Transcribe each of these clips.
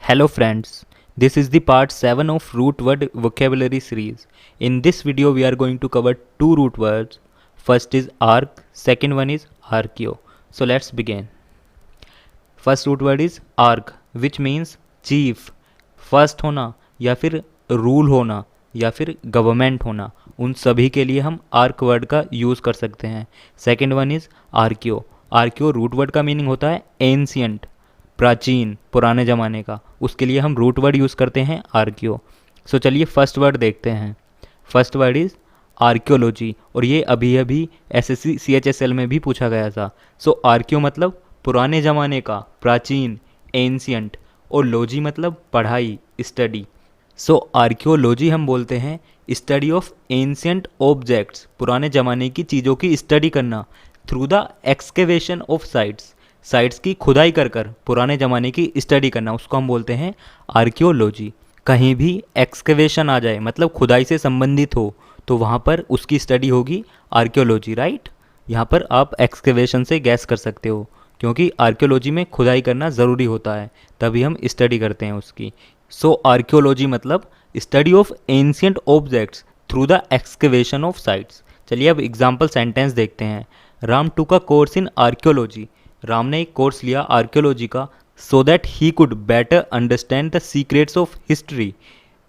Hello friends, this is the part 7 of root word vocabulary series. In this video we are going to cover two root words. First is arc, second one is archeo. So let's begin. First root word is arc which means chief, first होना या फिर rule होना या फिर government होना, उन सभी के लिए हम आर्क वर्ड का यूज़ कर सकते हैं. Second one is archaeo. Archaeo root word का मीनिंग होता है एंशियंट, प्राचीन, पुराने ज़माने का. उसके लिए हम रूट वर्ड यूज़ करते हैं आर्कियो. सो चलिए फर्स्ट वर्ड देखते हैं. फर्स्ट वर्ड इज़ आर्कियोलॉजी और ये अभी अभी एसएससी सीएचएसएल में भी पूछा गया था. सो आर्कियो मतलब पुराने ज़माने का, प्राचीन, एंशियंट, और लॉजी मतलब पढ़ाई, स्टडी. सो आर्कियोलॉजी हम बोलते हैं स्टडी ऑफ एंशियंट ऑब्जेक्ट्स, पुराने ज़माने की चीज़ों की स्टडी करना, through the excavation of sites, sites की खुदाई कर कर पुराने ज़माने की स्टडी करना, उसको हम बोलते हैं आर्कियोलॉजी. कहीं भी एक्सकेवेशन आ जाए मतलब खुदाई से संबंधित हो तो वहाँ पर उसकी स्टडी होगी आर्कियोलॉजी, राइट. यहाँ पर आप एक्सकेवेशन से गैस कर सकते हो क्योंकि आर्कियोलॉजी में खुदाई करना ज़रूरी होता है, तभी हम स्टडी करते हैं उसकी. सो आर्कियोलॉजी मतलब study of ancient objects through the excavation of sites. चलिए अब एग्जाम्पल सेंटेंस देखते हैं. राम टूक a course in archaeology. Ram ने एक कोर्स लिया आर्कियोलॉजी का so that he could better understand the secrets of history,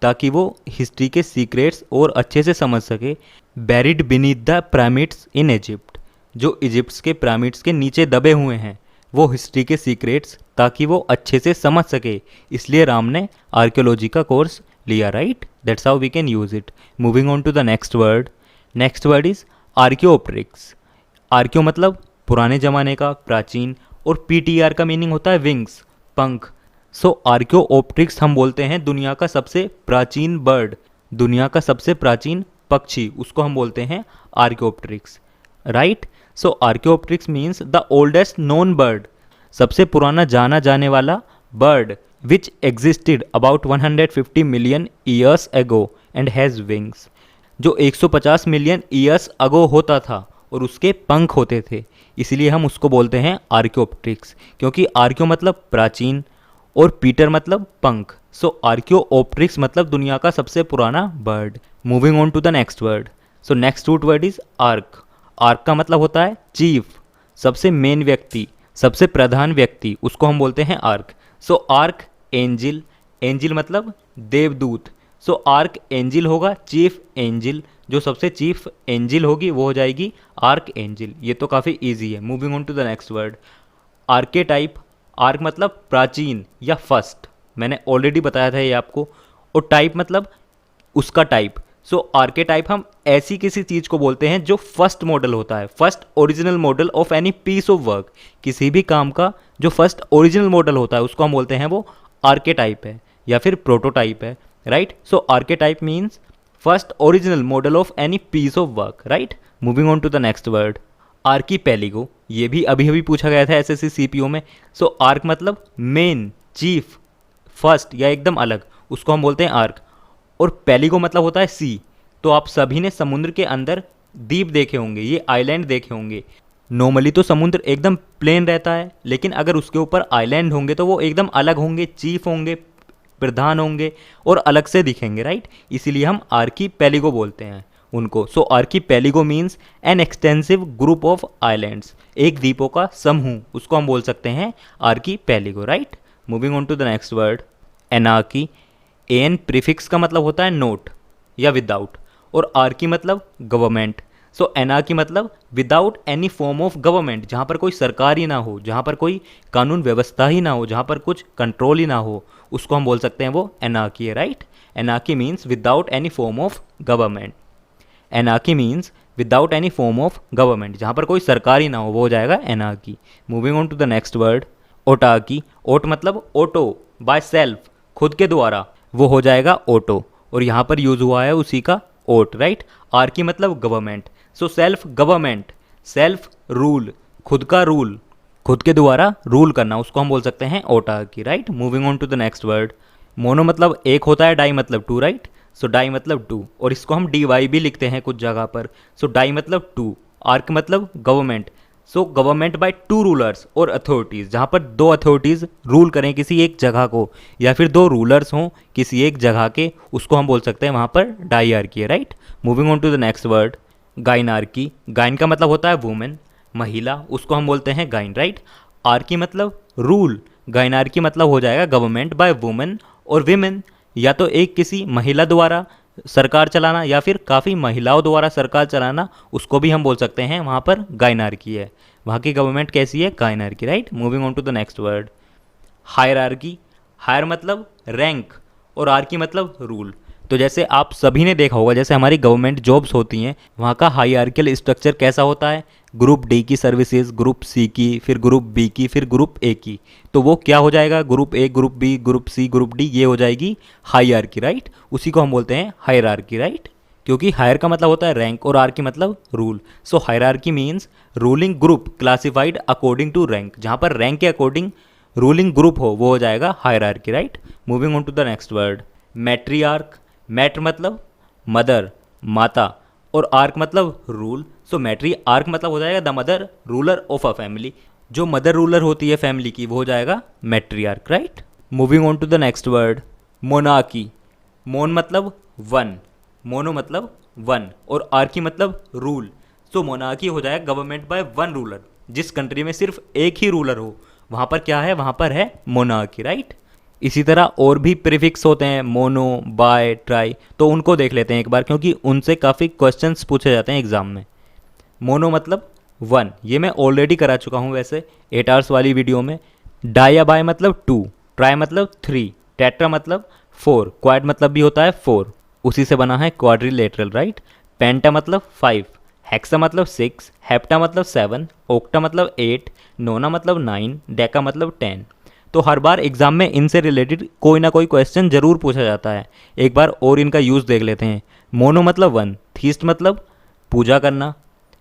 ताकि वो हिस्ट्री के सीक्रेट्स और अच्छे से समझ सके. Buried beneath the pyramids in Egypt, जो इजिप्ट के पिरामिड्स के नीचे दबे हुए हैं वो हिस्ट्री के सीक्रेट्स, ताकि वो अच्छे से समझ सके. इसलिए राम ने आर्कियोलॉजी का कोर्स लिया, right. That's how we can use it. Moving on to the next word. Next word is archaeopteryx. Archaeo मतलब पुराने ज़माने का, प्राचीन, और पीटीआर का मीनिंग होता है विंग्स, पंख. सो आर्कियोप्ट्रिक्स हम बोलते हैं दुनिया का सबसे प्राचीन बर्ड, दुनिया का सबसे प्राचीन पक्षी, उसको हम बोलते हैं archaeopteryx, right. So archaeopteryx means the oldest known bird, सबसे पुराना जाना जाने वाला bird, which existed about 150 million years ago and has wings, जो 150 मिलियन ईयर्स अगो होता था और उसके पंख होते थे. इसीलिए हम उसको बोलते हैं आर्कियोप्ट्रिक्स, क्योंकि आर्कियो मतलब प्राचीन और पीटर मतलब पंख. सो आर्कियोप्ट्रिक्स मतलब दुनिया का सबसे पुराना bird. Moving on to the next word. So next root word is arch. Arch का मतलब होता है चीफ, सबसे मेन व्यक्ति, सबसे प्रधान व्यक्ति, उसको हम बोलते हैं आर्क. सो आर्क एंजिल, एंजिल मतलब देवदूत. सो आर्क एंजिल होगा चीफ एंजिल, जो सबसे चीफ एंजिल होगी वो हो जाएगी आर्क एंजिल. ये तो काफ़ी इजी है. Moving on to the next word. Archetype. Arch मतलब प्राचीन या फर्स्ट, मैंने ऑलरेडी बताया था ये आपको. और टाइप मतलब उसका टाइप. सो आर्केटाइप हम ऐसी किसी चीज़ को बोलते हैं जो फर्स्ट मॉडल होता है, first original model of any piece of work. किसी भी काम का जो फर्स्ट ओरिजिनल मॉडल होता है उसको हम बोलते हैं वो आर्केटाइप है या फिर प्रोटोटाइप है, right. So archetype means first original model of any piece of work, right. Moving on to the next word. Archipelago. ये भी अभी अभी पूछा गया था एसएससी सीपीओ में. सो आर्क मतलब मेन, चीफ, फर्स्ट या एकदम अलग, उसको हम बोलते हैं आर्क. और पेलिगो मतलब होता है सी. तो आप सभी ने समुद्र के अंदर द्वीप देखे होंगे, ये आइलैंड देखे होंगे. नॉर्मली तो समुद्र एकदम प्लेन रहता है, लेकिन अगर उसके ऊपर आइलैंड होंगे तो वो एकदम अलग होंगे, चीफ होंगे, प्रधान होंगे और अलग से दिखेंगे, राइट. इसीलिए हम आर्कीपेलिगो बोलते हैं उनको. So archipelago means an extensive group of islands, एक द्वीपों का समूह, उसको हम बोल सकते हैं archipelago, right. Moving on to the next word. Anarchy. An prefix का मतलब होता है नोट या विदाउट, और आर्की मतलब गवर्नमेंट. सो एनार्की मतलब without any form of government, जहाँ पर कोई सरकार ही ना हो, जहाँ पर कोई कानून व्यवस्था ही ना हो, जहाँ पर कुछ कंट्रोल ही ना हो, उसको हम बोल सकते हैं वो एनार्की है, right. Anarchy means without any form of government. Anarchy means without any form of government, जहाँ पर कोई सरकार ही ना हो, वो हो जाएगा anarchy. Moving on to the next word. Autarchy. Aut मतलब ऑटो, बाय सेल्फ, खुद के द्वारा, वो हो जाएगा ऑटो, और यहाँ पर यूज हुआ है उसी का ओट, राइट. आर्की मतलब government. So self government, self rule, खुद का रूल, खुद के द्वारा रूल करना, उसको हम बोल सकते हैं autarchy, right. Moving on to the next word. Mono मतलब एक होता है, डाई मतलब टू, राइट. सो डाई मतलब टू, और इसको हम डी वाई भी लिखते हैं कुछ जगह पर. सो डाई मतलब टू. आर्क मतलब government. So government by two rulers और अथॉरिटीज़, जहाँ पर दो अथॉरिटीज़ रूल करें किसी एक जगह को, या फिर दो रूलर्स हों किसी एक जगह के, उसको हम बोल सकते हैं वहाँ पर डायआर्की है, right. Moving on to the next word, gynarchy. Gyn का मतलब होता है वुमेन, महिला, उसको हम बोलते हैं गाइन, राइट। आर्की मतलब रूल, गाइनार्की मतलब हो जाएगा गवर्नमेंट बाय वुमेन और विमेन, या तो एक किसी महिला द्वारा सरकार चलाना या फिर काफ़ी महिलाओं द्वारा सरकार चलाना, उसको भी हम बोल सकते हैं वहाँ पर गाइनार्की है। वहाँ की गवर्नमेंट कैसी है, gynarchy, right. Moving on to the next word, hierarchy. Hier मतलब रैंक और आर्की मतलब रूल। तो जैसे आप सभी ने देखा होगा, जैसे हमारी गवर्नमेंट जॉब्स होती हैं, वहाँ का हायरार्कियल स्ट्रक्चर कैसा होता है, ग्रुप डी की सर्विसेज, ग्रुप सी की, फिर ग्रुप बी की, फिर ग्रुप ए की। तो वो क्या हो जाएगा, group A, group B, group C, group D, ये हो जाएगी हायरार्की, राइट। उसी को हम बोलते हैं हायरार्की, राइट, क्योंकि हायर का मतलब होता है रैंक और आर की मतलब rule. So hierarchy means ruling group classified according to rank. जहाँ पर रैंक के अकॉर्डिंग रूलिंग ग्रुप हो वो हो जाएगा hierarchy, right. Moving on to the next word, matriarch. Mat मतलब मदर, माता, और आर्क मतलब रूल। सो मैट्री आर्क मतलब हो जाएगा the mother ruler of a family. जो मदर रूलर होती है फैमिली की वो हो जाएगा matriarch, right. Moving on to the next word, monarchy. Mon मतलब वन, मोनो मतलब वन, और आर्की मतलब रूल। सो मोनार्की हो जाएगा गवर्नमेंट बाय वन रूलर। जिस कंट्री में सिर्फ एक ही रूलर हो वहाँ पर क्या है, वहाँ पर है मोनार्की, राइट। इसी तरह और भी प्रीफिक्स होते हैं, मोनो, बाय, ट्राई, तो उनको देख लेते हैं एक बार, क्योंकि उनसे काफ़ी क्वेश्चंस पूछे जाते हैं एग्जाम में। मोनो मतलब वन, ये मैं ऑलरेडी करा चुका हूँ वैसे 8 आवर्स वाली वीडियो में। डाई या बाय मतलब टू, ट्राई मतलब थ्री, टेट्रा मतलब फोर, क्वाड मतलब भी होता है फोर, उसी से बना है क्वाड्रिलेटरल, राइट। पेंटा मतलब फाइव, हेक्सा मतलब सिक्स, हेप्टा मतलब सेवन, ओक्टा मतलब एट, नोना मतलब नाइन, डेका मतलब 10। तो हर बार एग्जाम में इनसे रिलेटेड कोई ना कोई क्वेश्चन जरूर पूछा जाता है। एक बार और इनका यूज़ देख लेते हैं। मोनो मतलब वन, थीस्ट मतलब पूजा करना,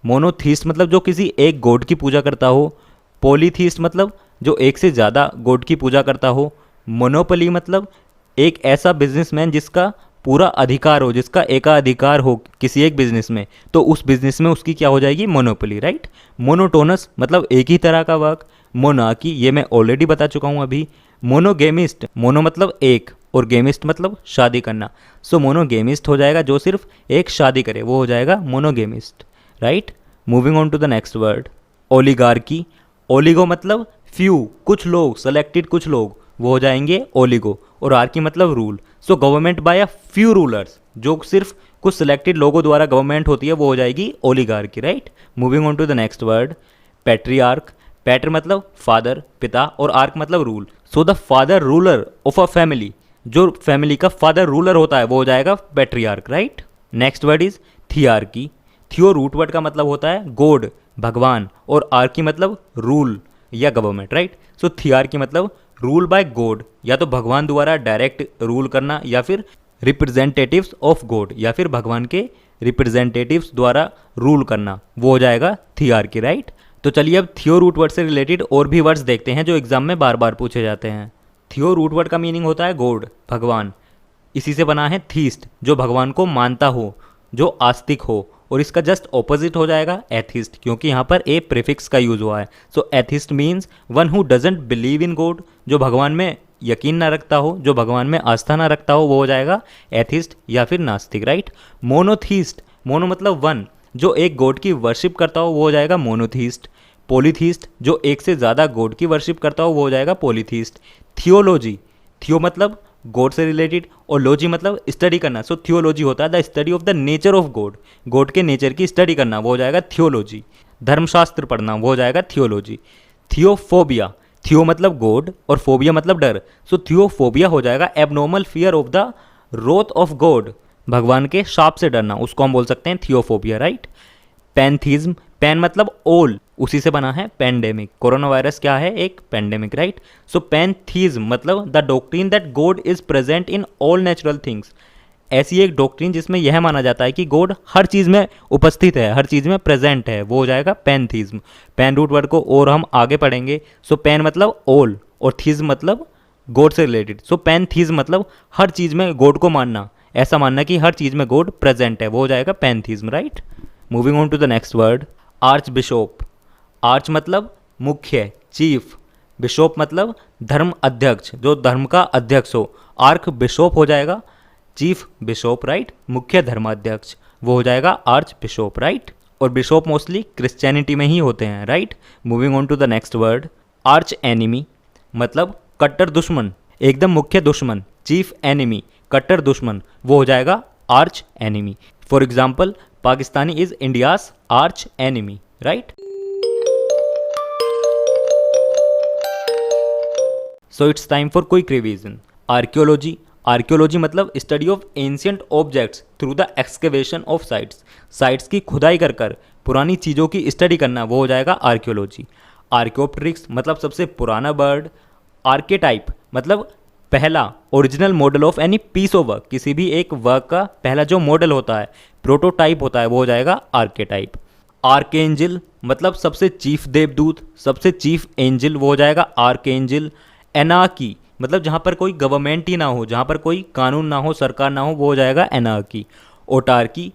मोनोथीस्ट मतलब जो किसी एक गॉड की पूजा करता हो, पॉलीथीस्ट मतलब जो एक से ज़्यादा गॉड की पूजा करता हो, मोनोपोली मतलब एक ऐसा बिजनेसमैन जिसका पूरा अधिकार हो, जिसका एकाधिकार हो किसी एक बिजनेस में, तो उस बिजनेस में उसकी क्या हो जाएगी, मोनोपोली, राइट। मोनोटोनस मतलब एक ही तरह का वर्क, मोनार्की ये मैं ऑलरेडी बता चुका हूँ अभी। मोनोगेमिस्ट, मोनो मतलब एक और गेमिस्ट मतलब शादी करना, सो मोनोगेमिस्ट हो जाएगा जो सिर्फ एक शादी करे, वो हो जाएगा monogamist, right. Moving on to the next word, oligarchy. Oligo मतलब फ्यू, कुछ लोग, सेलेक्टेड कुछ लोग, वो हो जाएंगे ओलिगो, और आर्की मतलब rule. So government by a few rulers, जो सिर्फ कुछ सिलेक्टेड लोगों द्वारा गवर्नमेंट होती है, वो हो जाएगी oligarchy, right. Moving on to the next word, patriarch. Pater मतलब फादर, पिता, और आर्क मतलब rule. So the father ruler of a family, जो फैमिली का फादर रूलर होता है वो हो जाएगा patriarch, right. Next word is thearchy. Theo root word का मतलब होता है गॉड, भगवान, और आर्की मतलब रूल या गवर्नमेंट, राइट। सो थियार्की मतलब रूल बाय गॉड, या तो भगवान द्वारा डायरेक्ट रूल करना, या फिर रिप्रेजेंटेटिव्स ऑफ गॉड, या फिर भगवान के रिप्रेजेंटेटिव्स द्वारा रूल करना, वो हो जाएगा थियार्की, राइट। तो चलिए अब थियो रूट वर्ड से रिलेटेड और भी वर्ड्स देखते हैं जो एग्जाम में बार बार पूछे जाते हैं। थियो रूट वर्ड का मीनिंग होता है गॉड, भगवान। इसी से बना है थीस्ट, जो भगवान को मानता हो, जो आस्तिक हो, और इसका जस्ट ऑपोजिट हो जाएगा एथिस्ट, क्योंकि यहाँ पर ए प्रीफिक्स का यूज हुआ है। So atheist means one who doesn't believe in God, जो भगवान में यकीन ना रखता हो, जो भगवान में आस्था ना रखता हो, वो हो जाएगा एथिस्ट या फिर नास्तिक, राइट। मोनोथीस्ट, मोनो मतलब वन, जो एक गॉड की वर्शिप करता हो वो हो जाएगा मोनोथीस्ट। पॉलीथीस्ट, जो एक से ज़्यादा गॉड की वर्शिप करता हो वो हो जाएगा पॉलीथीस्ट। थियोलॉजी, थियो मतलब गॉड से रिलेटेड, और लॉजी मतलब स्टडी करना। सो थियोलॉजी होता है the study of the nature of God, God के नेचर की स्टडी करना, वो हो जाएगा थियोलॉजी। धर्मशास्त्र पढ़ना, वो हो जाएगा थियोलॉजी। थियोफोबिया, थियो मतलब गॉड और फोबिया मतलब डर, सो थियोफोबिया हो जाएगा abnormal fear of the Roth of God, भगवान के शाप से डरना, उसको हम बोल सकते हैं थियोफोबिया, राइट। पैंथीज्म, पैन मतलब ऑल, उसी से बना है पेंडेमिक। कोरोना वायरस क्या है, एक पेंडेमिक, राइट। सो पैंथीज्म मतलब the doctrine that God is present in all natural things, ऐसी एक डॉक्ट्रिन जिसमें यह माना जाता है कि गॉड हर चीज़ में उपस्थित है, हर चीज़ में प्रेजेंट है, वो हो जाएगा पैंथीज्म। पैन रूट वर्ड को और हम आगे पढ़ेंगे। सो पैन मतलब ऑल और थीज्म मतलब गॉड से रिलेटेड। सो पैंथीज्म मतलब हर चीज़ में गॉड को मानना, ऐसा मानना कि हर चीज़ में गॉड प्रेजेंट है, वो हो जाएगा pantheism, right. Moving on to the next word, archbishop. Arch मतलब मुख्य, चीफ। बिशोप मतलब धर्म अध्यक्ष, जो धर्म का अध्यक्ष हो। आर्क बिशोप हो जाएगा चीफ बिशोप, राइट, मुख्य धर्माध्यक्ष, वो हो जाएगा आर्च बिशोप, राइट। और बिशोप मोस्टली क्रिश्चियनिटी में ही होते हैं, right. Moving on to the next word, arch enemy मतलब कट्टर दुश्मन, एकदम मुख्य दुश्मन। चीफ एनिमी कट्टर दुश्मन, वो हो जाएगा arch enemy. For example, Pakistani is India's arch enemy, right. So it's time for quick revision. Archaeology, archaeology मतलब study of ancient objects through the excavation of sites, sites की खुदाई कर कर पुरानी चीज़ों की स्टडी करना, वो हो जाएगा आर्कियोलॉजी। आर्कियोप्टेरिक्स मतलब सबसे पुराना बर्ड। आर्केटाइप मतलब पहला original model of any piece of work, किसी भी एक वर्क का पहला जो मॉडल होता है, प्रोटोटाइप होता है, वो हो जाएगा आर्केटाइप। आर्कएंजल मतलब सबसे चीफ देवदूत, सबसे चीफ एंजल, वो हो जाएगा आर्कएंजल। एनार्की मतलब जहाँ पर कोई गवर्नमेंट ही ना हो, जहाँ पर कोई कानून ना हो, सरकार ना हो, वो हो जाएगा एनार्की। ओटार्की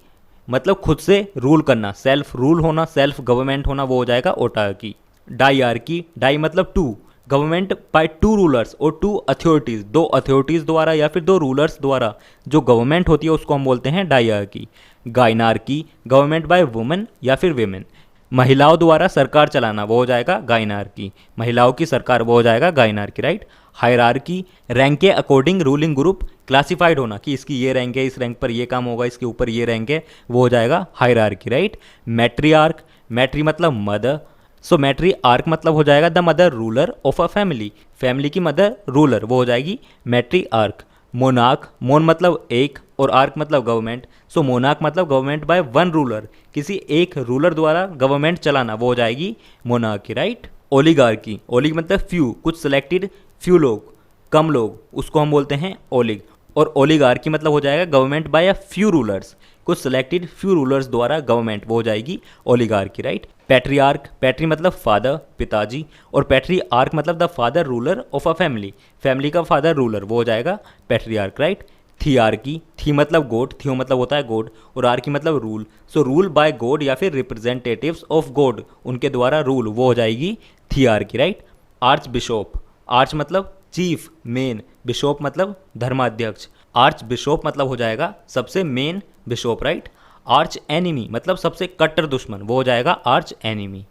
मतलब खुद से रूल करना, सेल्फ रूल होना, सेल्फ गवर्नमेंट होना, वो हो जाएगा ओटार्की। डाईआर्की, डाई मतलब two, government by two rulers और टू अथॉरिटीज़, दो अथॉरिटीज़ द्वारा या फिर दो रूलर्स द्वारा जो गवर्नमेंट होती है उसको हम बोलते हैं डाईआर्की। गायनार्की गवर्नमेंट बाय वुमेन या फिर विमेन, महिलाओं द्वारा सरकार चलाना, वो हो जाएगा गायनार्की, महिलाओं की सरकार, वो हो जाएगा गायनार्की, राइट। हायरार्की रैंक के अकॉर्डिंग रूलिंग ग्रुप क्लासिफाइड होना, कि इसकी ये रैंक है, इस रैंक पर ये काम होगा, इसके ऊपर ये रैंक है, वो हो जाएगा हायरार्की, राइट। मैट्रियार्क, मैट्री मतलब मदर, सो मैट्री आर्क मतलब हो जाएगा the mother ruler of a family, family की मदर रूलर, वो हो जाएगी मैट्री आर्क। मोनार्क, मोन मतलब एक और आर्क मतलब गवर्नमेंट, सो मोनार्क मतलब गवर्नमेंट बाय वन रूलर, किसी एक रूलर द्वारा गवर्नमेंट चलाना, वो हो जाएगी मोनार्की, राइट। ओलिगार्की, ओलिग मतलब फ्यू, कुछ सिलेक्टेड फ्यू लोग, कम लोग, उसको हम बोलते हैं ओलिग। और ओलिगार्की मतलब हो जाएगा government bye a few rulers, कुछ सिलेक्टेड फ्यू रूलर्स द्वारा गवर्नमेंट, वो हो जाएगी ओलिगार्की, राइट। पैट्रियार्क, पैट्री मतलब फादर, पिताजी, और पैट्री आर्क मतलब the father ruler of a family, family का फादर रूलर, वो हो जाएगा पैट्रियार्क, राइट। थियार्की, थी मतलब गॉड, थियो मतलब होता है गॉड, और आर्की मतलब rule, so rule by God या फिर रिप्रेजेंटेटिव्स ऑफ गॉड, उनके द्वारा रूल, वो हो जाएगी thearchy, right. Arch bishop, arch मतलब चीफ मेन, बिशोप मतलब धर्माध्यक्ष, आर्च बिशोप मतलब हो जाएगा सबसे main bishop, right. Arch enemy मतलब सबसे कट्टर दुश्मन, वो हो जाएगा arch enemy.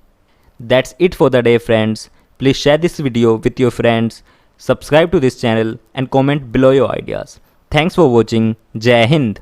That's it for the day friends, please share this video with your friends, subscribe to this channel and comment below your ideas. Thanks for watching, जय हिंद।